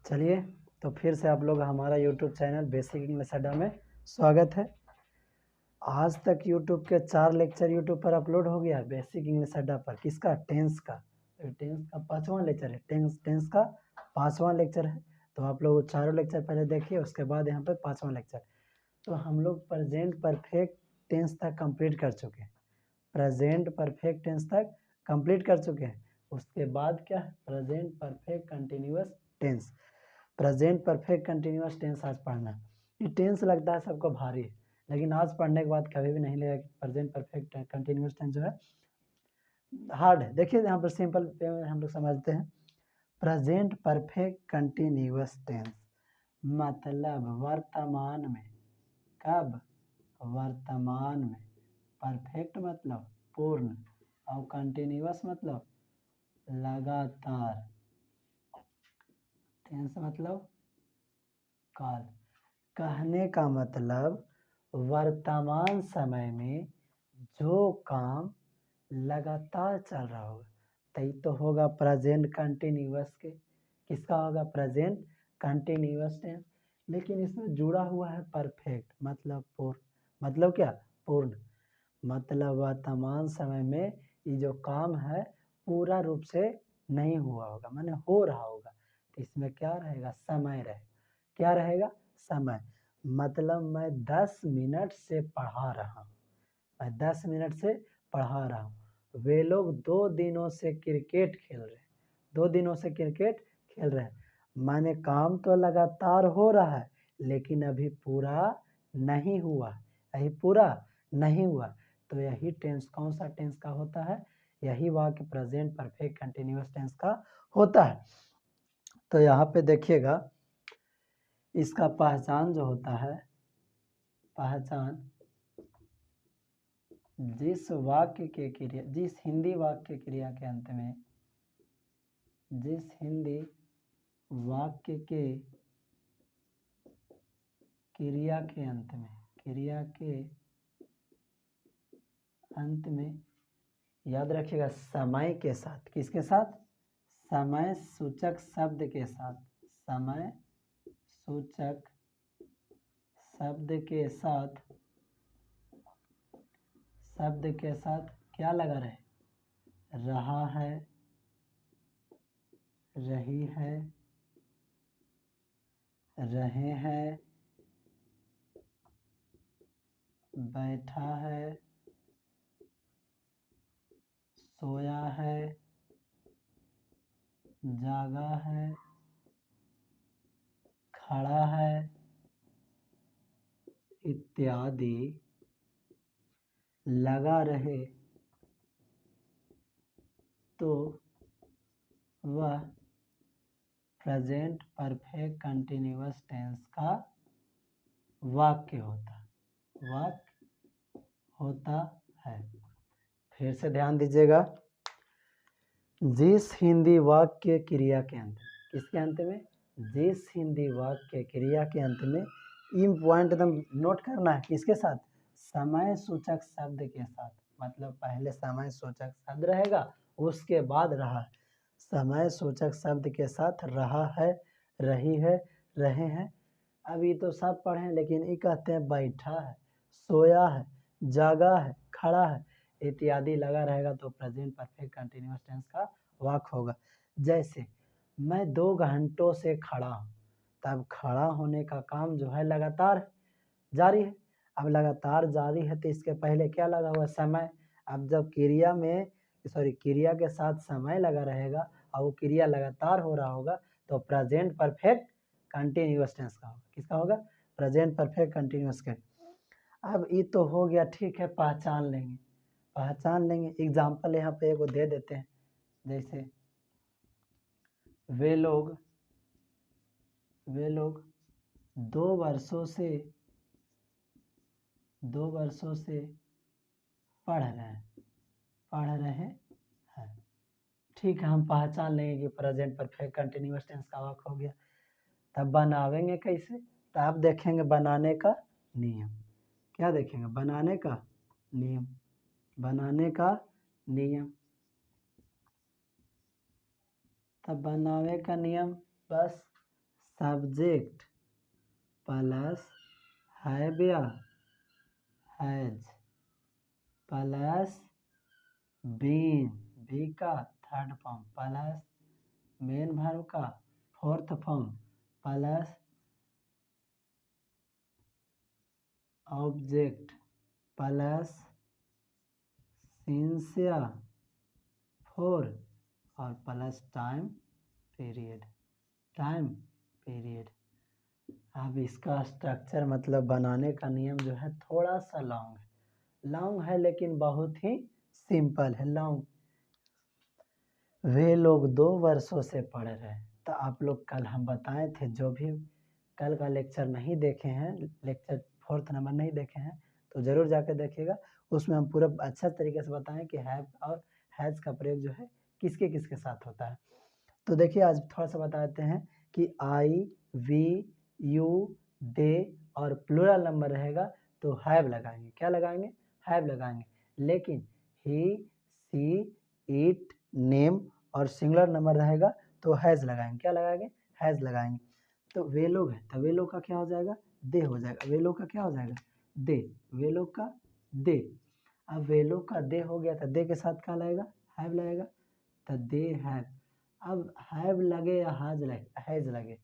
चलिए, तो फिर से आप लोग हमारा यूट्यूब चैनल बेसिक इंग्लिश अड्डा में स्वागत है। आज तक यूट्यूब के 4 लेक्चर यूट्यूब पर अपलोड हो गया बेसिक इंग्लिश अड्डा पर। किसका? टेंस का। टेंस का 5वां लेक्चर है। टेंस का 5वां लेक्चर है। तो आप लोग चारों लेक्चर पहले देखिए, उसके बाद यहाँ पर 5वां लेक्चर। तो हम लोग प्रेजेंट परफेक्ट टेंस तक कंप्लीट कर चुके हैं। प्रेजेंट परफेक्ट टेंस तक कंप्लीट कर चुके हैं। उसके बाद क्या है? Present perfect continuous tense. Present perfect continuous tense आज पढ़ना। ये टेंस लगता है सबको भारी है, लेकिन आज पढ़ने के बाद कभी भी नहीं लगेगा कि प्रेजेंट परफेक्ट कंटिन्यूअस टेंस जो है हार्ड है। देखिए यहाँ पर सिंपल हम लोग समझते हैं। प्रेजेंट परफेक्ट कंटिन्यूअस टेंस मतलब वर्तमान में। कब? वर्तमान में। परफेक्ट मतलब पूर्ण, और कंटिन्यूअस मतलब लगातार। टेंस मतलब काल। कहने का मतलब वर्तमान समय में जो काम लगातार चल रहा होगा, तभी तो होगा प्रेजेंट कंटिन्यूअस के। किसका होगा? Present continuous tense. लेकिन इसमें जुड़ा हुआ है परफेक्ट मतलब पूर्ण। मतलब क्या? पूर्ण मतलब वर्तमान समय में ये जो काम है पूरा रूप से नहीं हुआ होगा, माने हो रहा होगा। तो इसमें क्या रहेगा? समय रहेगा। क्या रहेगा? समय। मतलब मैं 10 मिनट से पढ़ा रहा हूँ। मैं 10 मिनट से पढ़ा रहा हूँ। वे लोग 2 दिनों से क्रिकेट खेल रहे हैं। 2 दिनों से क्रिकेट खेल रहे हैं। माने काम तो लगातार हो रहा है, लेकिन अभी पूरा नहीं हुआ। अभी पूरा नहीं हुआ। तो यही टेंस कौन सा टेंस का होता है? यही वाक्य प्रेजेंट परफेक्ट कंटिन्यूअस टेंस का होता है। तो यहाँ पे देखिएगा, इसका पहचान जो होता है, पहचान जिस वाक्य के क्रिया, जिस हिंदी वाक्य क्रिया के अंत में, जिस हिंदी वाक्य के क्रिया के अंत में, क्रिया के अंत में याद रखिएगा समय के साथ। किसके साथ? समय सूचक शब्द के साथ। समय सूचक शब्द के साथ, शब्द के साथ क्या लगा रहे? रहा है, रही है, रहे हैं, बैठा है, सोया है, जागा है, खड़ा है, इत्यादि लगा रहे तो वह प्रेजेंट परफेक्ट कंटिन्यूअस टेंस का वाक्य होता है। फिर से ध्यान दीजिएगा, जिस हिंदी वाक्य क्रिया के अंत में, किसके अंत में? जिस हिंदी वाक्य क्रिया के अंत में, इन पॉइंट एकदम नोट करना है। किसके साथ? समय सूचक शब्द के साथ। मतलब पहले समय सूचक शब्द रहेगा, उसके बाद रहा है। समय सूचक शब्द के साथ रहा है, रही है, रहे हैं। अभी तो सब पढ़े, लेकिन ये कहते हैं बैठा है, सोया है, जागा है, खड़ा है इत्यादि लगा रहेगा तो प्रेजेंट परफेक्ट कंटिन्यूअस टेंस का वाक्य होगा। जैसे मैं 2 घंटों से खड़ा हूँ, तब खड़ा होने का काम जो है लगातार जारी है। अब लगातार जारी है तो इसके पहले क्या लगा हुआ? समय। अब जब क्रिया के साथ समय लगा रहेगा और वो क्रिया लगातार हो रहा होगा तो प्रेजेंट परफेक्ट कंटिन्यूअस टेंस का होगा। किसका होगा? प्रेजेंट परफेक्ट कंटिन्यूअस के। अब ये तो हो गया, ठीक है, पहचान लेंगे। पहचान लेंगे, एग्जाम्पल यहाँ पे एगो दे देते हैं। जैसे वे लोग 2 वर्षों से पढ़ रहे हैं। ठीक है, हम पहचान लेंगे कि प्रेजेंट परफेक्ट कंटिन्यूअस टेंस का वाक्य हो गया। तब बनावेंगे कैसे? तो आप देखेंगे बनाने का नियम। क्या देखेंगे? बनाने का नियम। बनाने का नियम। तब बनावे का नियम बस सब्जेक्ट प्लस हैव या हैज प्लस बीन, बी का third form plus main verb का fourth form plus object plus since या फोर और प्लस टाइम पीरियड। अब इसका स्ट्रक्चर मतलब बनाने का नियम जो है थोड़ा सा लॉन्ग है लेकिन बहुत ही सिंपल है। लॉन्ग वे लोग 2 वर्षों से पढ़ रहे हैं। तो आप लोग कल हम बताए थे, जो भी कल का लेक्चर नहीं देखे हैं, लेक्चर 4th नंबर नहीं देखे हैं तो ज़रूर जाकर देखिएगा। उसमें हम पूरा अच्छा तरीके से बताएं कि हैव और हैज़ का प्रयोग जो है किसके किसके साथ होता है। तो देखिए आज थोड़ा सा बताते हैं कि आई, वी, यू, दे और प्लूरल नंबर रहेगा तो हैव लगाएंगे। क्या लगाएंगे? हैव लगाएंगे। लेकिन ही, सी, इट, नेम और सिंगुलर नंबर रहेगा तो हैज़ लगाएंगे। क्या लगाएंगे? हैज़ लगाएंगे। तो वे लोग है तो वे लोग का क्या हो जाएगा? दे हो जाएगा। वे लोग का क्या हो जाएगा? दे। वे लोग का दे। अब वे लोग का दे हो गया तो दे के साथ क्या लगेगा? हैव लगेगा। तो दे हैव। अब हैव लगे या हैज लगे,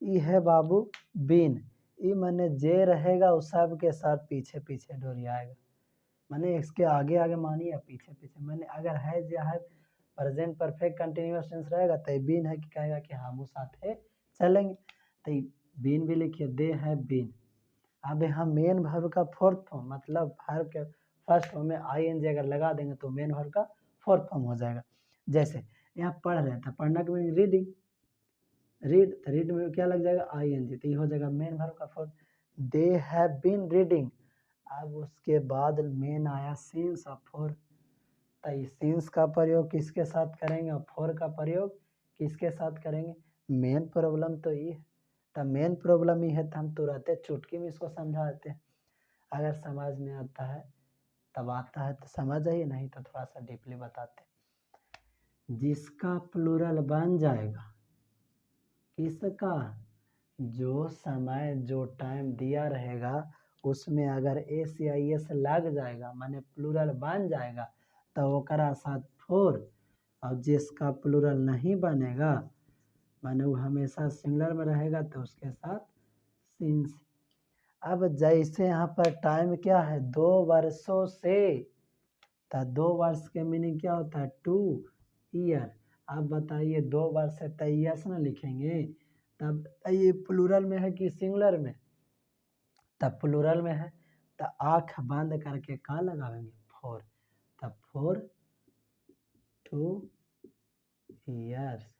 ई है बाबू बीन, ई माने जे रहेगा उस सब के साथ पीछे पीछे डोरियाएगा। माने इसके आगे आगे मानी या पीछे पीछे। माने अगर हैज या have present perfect continuous tense रहेगा तो बीन है कि कहेगा कि हम साथ है चलेंगे। तो बीन भी लिखिए, दे है बीन। अब यहाँ मेन वर्ब का फोर्थ फॉर्म मतलब वर्ब के फर्स्ट फॉर्म में आईएनजी अगर लगा देंगे तो मेन वर्ब का फोर्थ फॉर्म हो जाएगा। जैसे यहाँ पढ़ रहे थे, पढ़ना के मीनिंग रीडिंग, रीड में क्या लग जाएगा? आईएनजी, तो ये हो जाएगा मेन वर्ब का fourth. They have been reading. अब उसके बाद मेन आया सिंस और फोर। तो सिंस का प्रयोग किसके साथ करेंगे और फोर का प्रयोग किसके साथ करेंगे? मेन प्रॉब्लम तो ये है। तो मेन प्रॉब्लम ये है तो हम तुरंत चुटकी में इसको समझा देते हैं। अगर समझ में आता है तब आता है तो समझ आइए, नहीं तो थोड़ा सा डीपली बताते हैं। जिसका प्लूरल बन जाएगा, किसका? जो समय जो टाइम दिया रहेगा उसमें अगर एस या एस लग जाएगा माने प्लूरल बन जाएगा तो ओकरा साथ फोर, और जिसका प्लूरल नहीं बनेगा माने वो हमेशा सिंगुलर में रहेगा तो उसके साथ सिंस। अब जैसे यहाँ पर टाइम क्या है? 2 वर्षों से, तो 2 वर्ष के मीनिंग क्या होता है? 2 ईयर। आप बताइए 2 वर्ष से तयस ना लिखेंगे, तब ये प्लूरल में है कि सिंगुलर में? तब प्लूरल में है तो आँख बंद करके का लगाएंगे? फोर। तब 4 2 ईयर्स।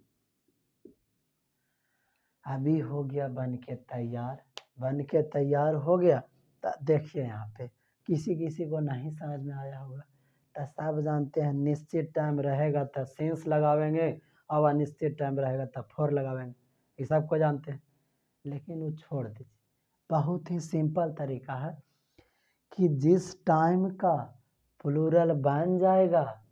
अभी हो गया बन के तैयार हो गया। तो देखिए यहाँ पे किसी किसी को नहीं समझ में आया होगा। तो सब जानते हैं निश्चित टाइम रहेगा तो सिंस लगावेंगे और अनिश्चित टाइम रहेगा तो फोर लगावेंगे, ये सबको जानते हैं। लेकिन वो छोड़ दीजिए, बहुत ही सिंपल तरीका है कि जिस टाइम का प्लूरल बन जाएगा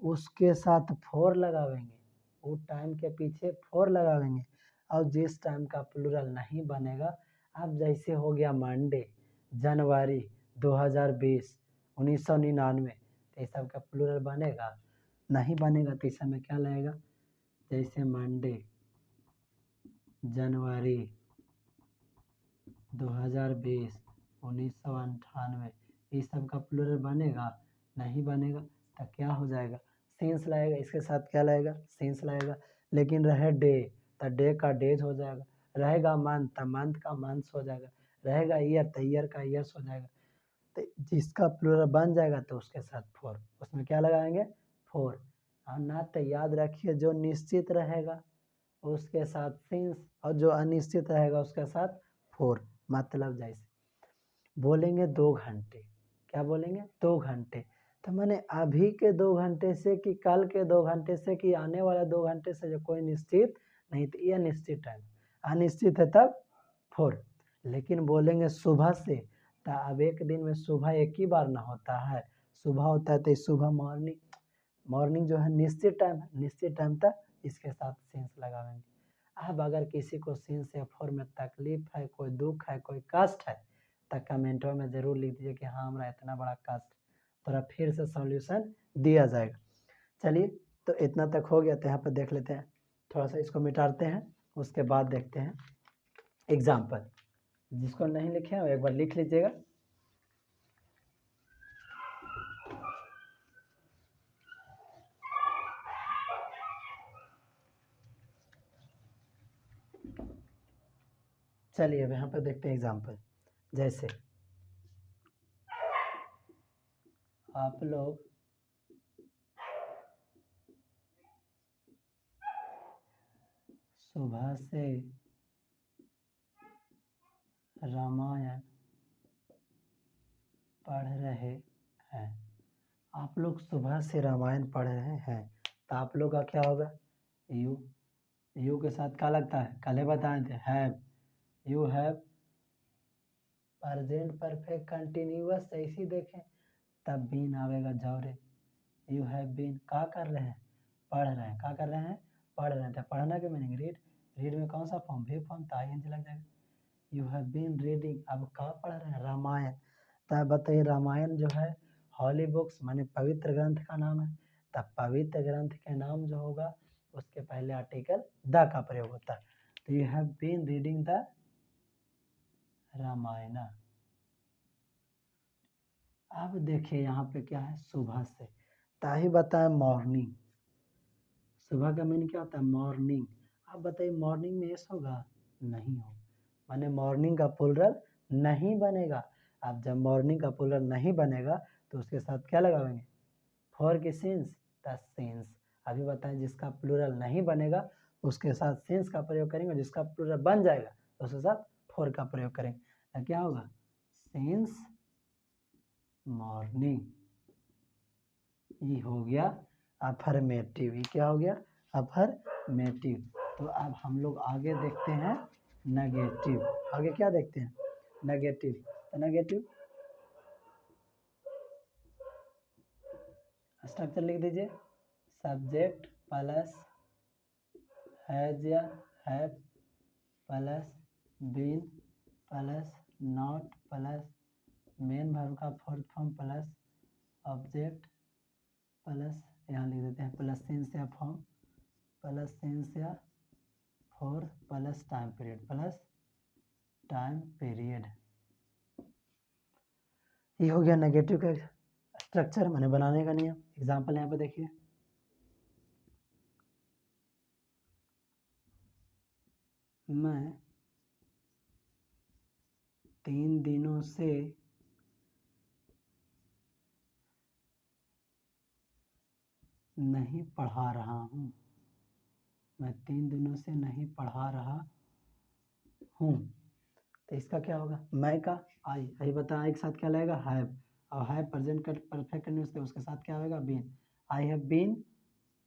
उसके साथ फोर लगावेंगे, वो टाइम के पीछे फोर लगावेंगे। और जिस टाइम का प्लूरल नहीं बनेगा, अब जैसे हो गया मंडे, जनवरी 2020, 1999, तो इस सब का प्लूरल बनेगा? नहीं बनेगा। तो इस समय क्या लगेगा? जैसे मंडे, जनवरी 2020, 1998, इस सब का प्लूरल बनेगा? नहीं बनेगा। तो क्या हो जाएगा? सिंस लगेगा। इसके साथ क्या लगेगा? सिंस लगेगा। लेकिन रहे डे तो डे का डेज हो जाएगा। रहेगा मंथ तो मंथ का मंथ्स हो जाएगा। रहेगा ईयर तो ईयर का ईयर्स हो जाएगा। तो जिसका प्लूरल बन जाएगा तो उसके साथ फोर, उसमें क्या लगाएंगे? फोर। और ना तो याद रखिए जो निश्चित रहेगा उसके साथ सिंस और जो अनिश्चित रहेगा उसके साथ फोर। मतलब जैसे बोलेंगे 2 घंटे, क्या बोलेंगे? 2 घंटे। तो मैंने अभी के 2 घंटे से कि कल के 2 घंटे से कि आने वाला 2 घंटे से जो कोई निश्चित नहीं, तो यह निश्चित टाइम। अनिश्चित है तब फोर। लेकिन बोलेंगे सुबह से, तो अब एक दिन में सुबह एक ही बार ना होता है, सुबह होता है तो सुबह मॉर्निंग जो है निश्चित टाइम है, निश्चित टाइम तक इसके साथ सेंस लगाएंगे। अब अगर किसी को सीन से 4 में तकलीफ है, कोई दुख है, कोई कष्ट है, तो कमेंटों में ज़रूर लिख दीजिए कि हाँ हमारा इतना बड़ा कष्ट, थोड़ा फिर से सॉल्यूशन दिया जाएगा। चलिए, तो इतना तक हो गया, तो यहाँ पर देख लेते हैं, थोड़ा सा इसको मिटाते हैं, उसके बाद देखते हैं एग्जाम्पल। जिसको नहीं लिखे हैं वो एक बार लिख लीजिएगा। चलिए अब यहाँ पर देखते हैं एग्जाम्पल। जैसे आप लोग सुबह से रामायण पढ़ रहे हैं। आप लोग सुबह से रामायण पढ़ रहे हैं, तो आप लोग का क्या होगा? यू। यू के साथ क्या लगता है? कल ही बताए थे, have. You have present perfect continuous, ऐसी देखें तब बीन आवेगा जौरे। यू हैव बीन क्या कर रहे हैं? पढ़ रहे हैं। क्या कर रहे हैं? पढ़ रहे हैं। तो पढ़ना के मीनिंग रीड। रीड में कौन सा फॉर्म? भी फॉर्म, तो आई लग जाएगा। यू हैव बीन रीडिंग, अब क्या पढ़ रहे हैं? रामायण। तो बताइए रामायण जो है हॉली बुक्स माने पवित्र ग्रंथ का नाम है, तब पवित्र ग्रंथ के नाम जो होगा उसके पहले आर्टिकल द का प्रयोग होता है। तो you have been reading the Ramayana. अब देखिए यहाँ पे क्या है? सुबह से, ताही बताए मॉर्निंग। सुबह का मीनिंग क्या होता है? मॉर्निंग। अब बताइए मॉर्निंग में एस होगा? नहीं हो, माने मॉर्निंग का प्लूरल नहीं बनेगा। अब जब मॉर्निंग का प्लूरल नहीं बनेगा तो उसके साथ क्या लगाएंगे? फॉर की सिंस, द सिंस। अभी बताएं जिसका प्लूरल नहीं बनेगा उसके साथ सिंस का प्रयोग करेंगे, जिसका प्लूरल बन जाएगा उसके साथ फॉर का प्रयोग करेंगे। तो क्या होगा? Since morning. ये हो गया अफर्मेटिव। ये क्या हो गया? अफर्मेटिव। तो अब हम लोग आगे देखते हैं नेगेटिव। आगे क्या देखते हैं? नेगेटिव। तो नेगेटिव स्ट्रक्चर लिख दीजिए। सब्जेक्ट प्लस हैज या have plus been plus not plus main verb का fourth form plus object plus यहाँ लिख देते हैं प्लस सिंस या फॉर्म प्लस सिंस या for plus time period plus time period. ये हो गया नेगेटिव का स्ट्रक्चर, मैंने बनाने का नियम। एग्जाम्पल यहाँ पे देखिए। मैं 3 दिनों से नहीं पढ़ा रहा हूँ। मैं 3 दिनों से नहीं पढ़ा रहा हूँ। तो इसका क्या होगा? मैं का आई बता, आई के साथ क्या लगेगा? हैव। और हैव प्रेजेंट का परफेक्ट कंटिन्यूअस, उसके साथ क्या होगा? बीन। आई हैव बीन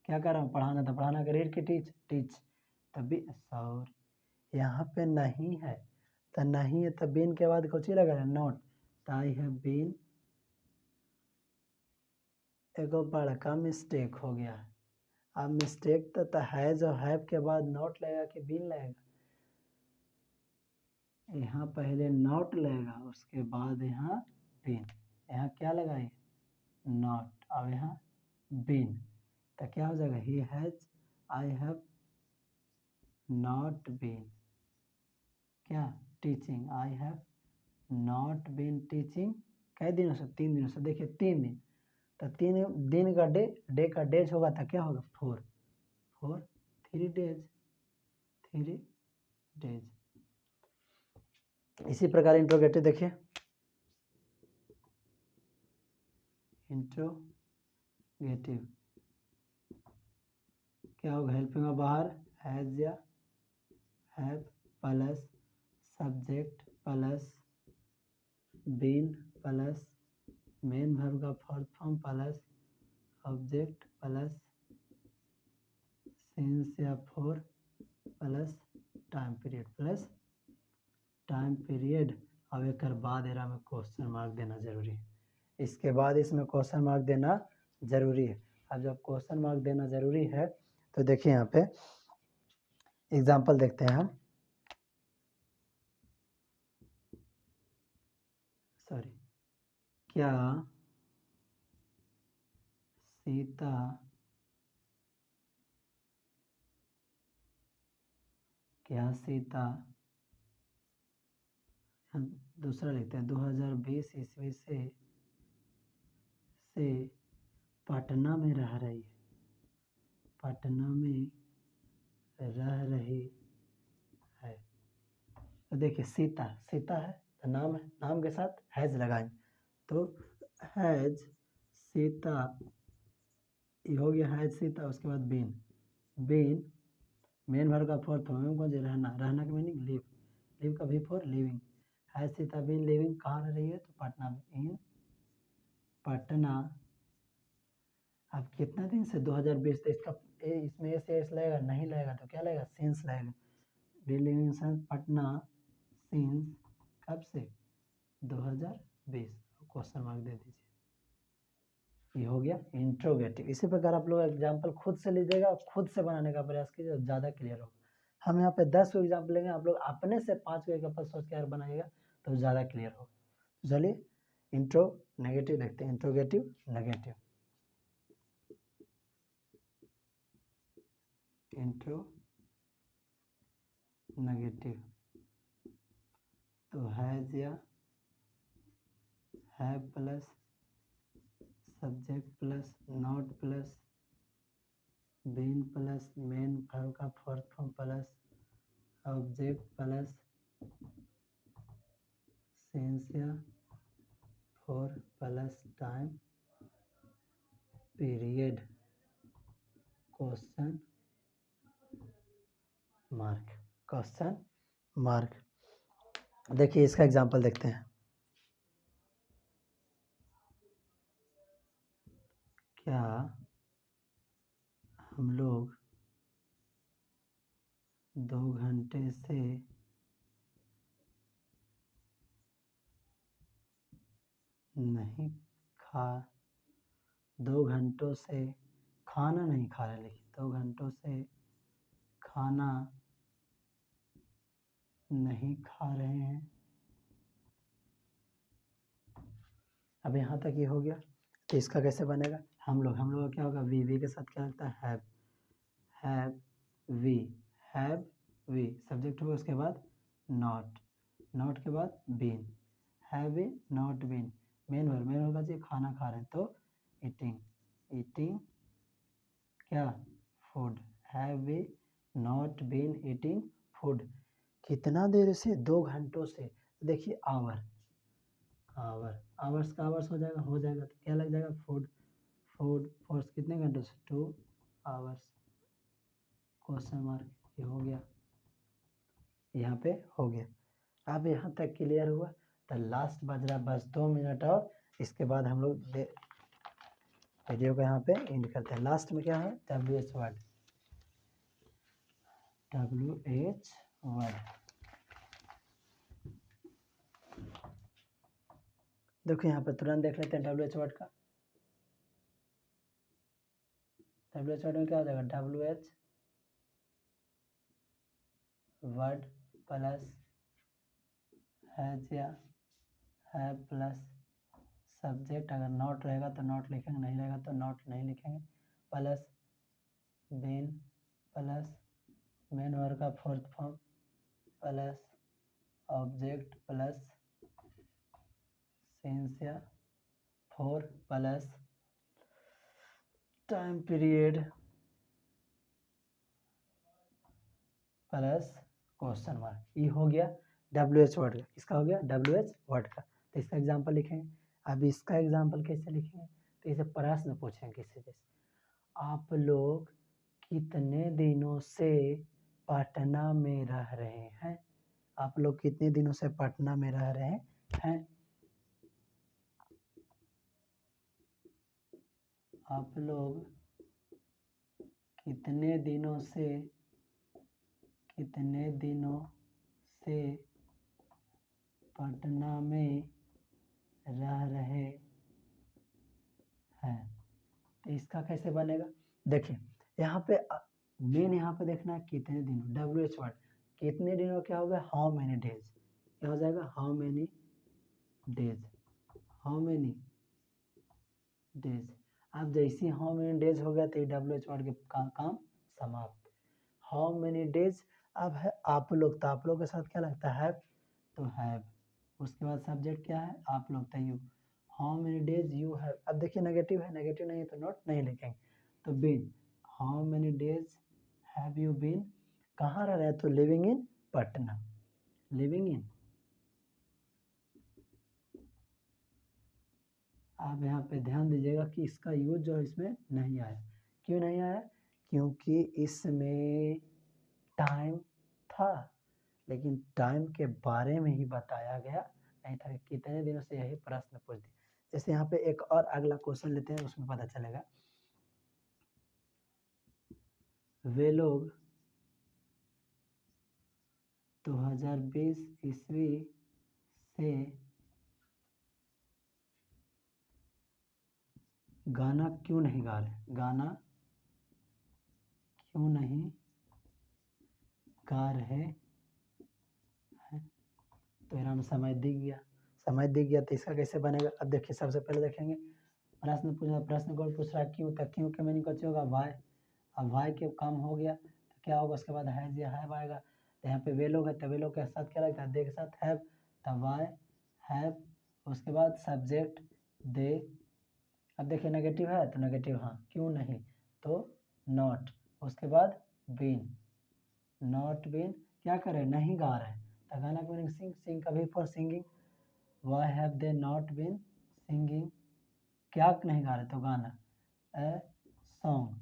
क्या कर रहा हूँ? पढ़ाना। था पढ़ाना का रीड की टीच, टीच। तभी सॉरी यहाँ पे नहीं है, तो नहीं है तो बीन के बाद कुछ ही लगा है? नॉट। तो आई हैव बीन, एगो बड़का मिस्टेक हो गया। अब मिस्टेक तो हैज और हैव के बाद नॉट लगेगा कि बीन लगेगा? यहाँ पहले नॉट लगेगा उसके बाद यहाँ बीन। यहाँ क्या लगाए? नॉट। अब यहाँ बीन, तो क्या हो जाएगा? He has, I have not been क्या teaching. I have not been teaching. कै दिनों से? 3 दिनों से। देखिए 3 दिन, तो 3 दिन का डे, डे का डेज होगा तो क्या होगा? 4 4 3 डेज, 3 डेज। इसी प्रकार इंट्रोगेटिव देखिए। इंट्रोगेटिव क्या होगा? हेल्पिंग ऑफ बाहर हैज या have plus subject plus been plus main verb का fourth form plus object plus since या for plus time period plus time period. अब एक बाद एरा में क्वेश्चन मार्क देना जरूरी है। इसके बाद इसमें क्वेश्चन मार्क देना जरूरी है। अब जब क्वेश्चन मार्क देना जरूरी है तो देखिए यहाँ पे एग्जाम्पल देखते हैं हम। सॉरी, क्या सीता हम दूसरा लिखते हैं 2020 ईस्वी से पटना में रह रही है, पटना में रह रही है। तो देखिए सीता है तो नाम है, नाम के साथ हैज लगाएंगे तो हैज सीता, ये हो गया हैज सीता। उसके बाद बीन मेन वर्ब का फोर्थ फॉर्म कौन सी, रहना का मीनिंग लिव का भी for living. Has Sita been living, कहाँ रह रही है तो पटना में, इन पटना। अब कितना दिन से 2020, तो इसका इसमें एस लगेगा, नहीं लगेगा तो क्या लगेगा, सिंस लगेगा। लिविंग सिंस पटना सिंस कब से 2020, क्वेश्चन मार्क दे दीजिए। ये हो गया इंट्रोगेटिव। इसी प्रकार आप लोग एग्जाम्पल खुद से लीजिएगा, खुद से बनाने का प्रयास कीजिए, ज़्यादा क्लियर होगा। हम यहाँ पे 10 एग्जाम्पल लेंगे, आप लोग अपने से 5 एग्जाम्पल सोच के अगर बनाइएगा तो ज़्यादा क्लियर होगा। तो चलिए इंट्रो नेगेटिव देखते हैं, इंट्रोगेटिव नेगेटिव। इंट्रो नेगेटिव तो हैज या have plus subject plus not plus been plus main verb का fourth form plus object plus since या for plus time period question mark. देखिए इसका एग्जांपल देखते हैं। क्या हम लोग 2 घंटे से नहीं खा 2 घंटों से खाना नहीं खा रहे, लिखिए 2 घंटों से खाना नहीं खा रहे हैं। अब यहाँ तक ये हो गया, तो इसका कैसे बनेगा, हम लोग का क्या होगा, वी के साथ क्या लगता है, हैव वी सब्जेक्ट होगा। उसके बाद नॉट के बाद been, have been not been, main होगा जी खाना खा रहे हैं तो ईटिंग क्या food, have we not been eating food. कितना देर से, 2 घंटों से। देखिए आवर्स का आवर्स हो जाएगा तो क्या लग जाएगा, फूड फोर्स कितने घंटों से 2 आवर्स क्वेश्चन मार्क। ये हो गया, यहाँ पे हो गया। अब यहाँ तक क्लियर हुआ तो लास्ट बज रहा बस 2 मिनट और, इसके बाद हम लोग वीडियो को यहाँ पे एंड करते हैं। लास्ट में क्या है, WH वर्ड। देखो यहाँ पे तुरंत देख लेते हैं WH वर्ड का। WH वर्ड में क्या हो जाएगा, WH वर्ड प्लस हैज या हैव प्लस सब्जेक्ट, अगर नॉट रहेगा तो नॉट लिखेंगे, नहीं रहेगा तो नॉट नहीं लिखेंगे, plus been plus main verb का fourth form plus object plus since या for plus time period plus question mark. ये हो गया WH वर्ड का। किसका हो गया, WH वर्ड का। तो इसका एग्जाम्पल लिखेंगे। अब इसका एग्जाम्पल कैसे लिखेंगे, तो इसे प्रश्न पूछेंगे किसी जैसे, आप लोग कितने दिनों से पटना में रह रहे हैं, आप लोग कितने दिनों से पटना में रह रहे हैं, आप लोग कितने दिनों से पटना में रह रहे हैं। तो इसका कैसे बनेगा, देखिए यहाँ पे मेन यहाँ पे देखना है कितने दिनों, WH वर्ड कितने दिनों क्या होगा, हाउ मेनी डेज, क्या हो जाएगा, how many days, how many days. अब जैसे हाउ मेनी डेज हो गया तो ये WH वर्ड के काम समाप्त। हाउ मेनी डेज, अब है आप लोग, तो आप लोग के साथ क्या लगता है, तो हैव, उसके बाद सब्जेक्ट क्या है, आप लोग, तो you, how many days you have. अब देखिए नेगेटिव है, नेगेटिव नहीं है तो नोट नहीं लिखेंगे, तो been, how many days have you been, कहाँ रह रहे हैं, तो living in Patna, living in. आप यहाँ पे ध्यान दीजिएगा कि इसका यूज जो है इसमें नहीं आया, क्यों नहीं आया, क्योंकि इसमें टाइम था, लेकिन टाइम के बारे में ही बताया गया नहीं था, कितने दिनों से, यही प्रश्न पूछ दिया। जैसे यहाँ पे एक और अगला क्वेश्चन लेते हैं, उसमें पता चलेगा। वे लोग 2020 ईस्वी से गाना क्यों नहीं गा रहे, गाना क्यों नहीं गा रहे हैं, तो आराम समय दिख गया, समय दिख गया तो इसका कैसे बनेगा। अब देखिए सबसे पहले देखेंगे, प्रश्न पूछा, प्रश्न को पूछ रहा है क्यों, तो क्यों के मीनिंग कैसे होगा, वाई। अब वाई के काम हो गया तो क्या होगा, उसके बाद हैज या हैव आएगा, तो यहाँ पे वे लोग है तो वे लोग के साथ क्या लगता है, दे के साथ हैव, तब वाई हैव, उसके बाद सब्जेक्ट दे। अब देखिए नेगेटिव है तो नेगेटिव, हाँ क्यों नहीं, तो नॉट, उसके बाद बीन, नॉट बीन, क्या करें, नहीं गा रहे, तो गाना का मीनिंग सिंग, सिंग कभी for singing, why have they not been singing, क्या नहीं गा रहे, तो गाना, ए सॉन्ग।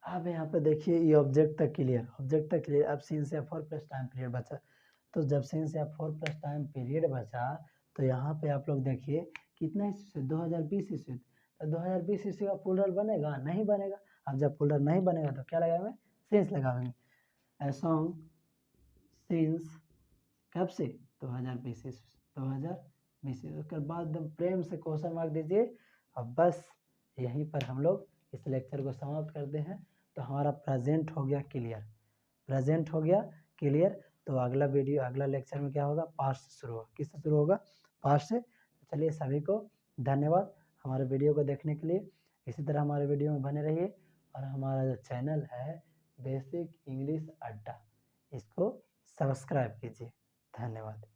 अब यहाँ पे देखिए ये ऑब्जेक्ट तक क्लियर, ऑब्जेक्ट तक क्लियर। अब सीन से 4 प्लस टाइम पीरियड बचा, तो जब सीन से 4 प्लस टाइम पीरियड बचा, तो यहाँ पे आप लोग देखिए कितना ईस्वी से, 2020 ईस्वी, तो 2020 ईस्वी का प्लूरल बनेगा, नहीं बनेगा। अब जब प्लूरल नहीं बनेगा तो क्या लगाएंगे, सिंस लगाएंगे, ए सॉन्ग सिंस, कब से, 2020 ईस्वी, 2020। उसके बाद प्रेम से क्वेश्चन मार्क दीजिए। अब बस यहीं पर हम लोग इस लेक्चर को समाप्त करते हैं। तो हमारा प्रेजेंट हो गया क्लियर, प्रेजेंट हो गया क्लियर। तो अगला वीडियो, अगला लेक्चर में क्या होगा, पास्ट से शुरू होगा, किससे शुरू होगा, पास्ट से। चलिए सभी को धन्यवाद हमारे वीडियो को देखने के लिए, इसी तरह हमारे वीडियो में बने रहिए। और हमारा जो चैनल है बेसिक इंग्लिश अड्डा, इसको सब्सक्राइब कीजिए। धन्यवाद।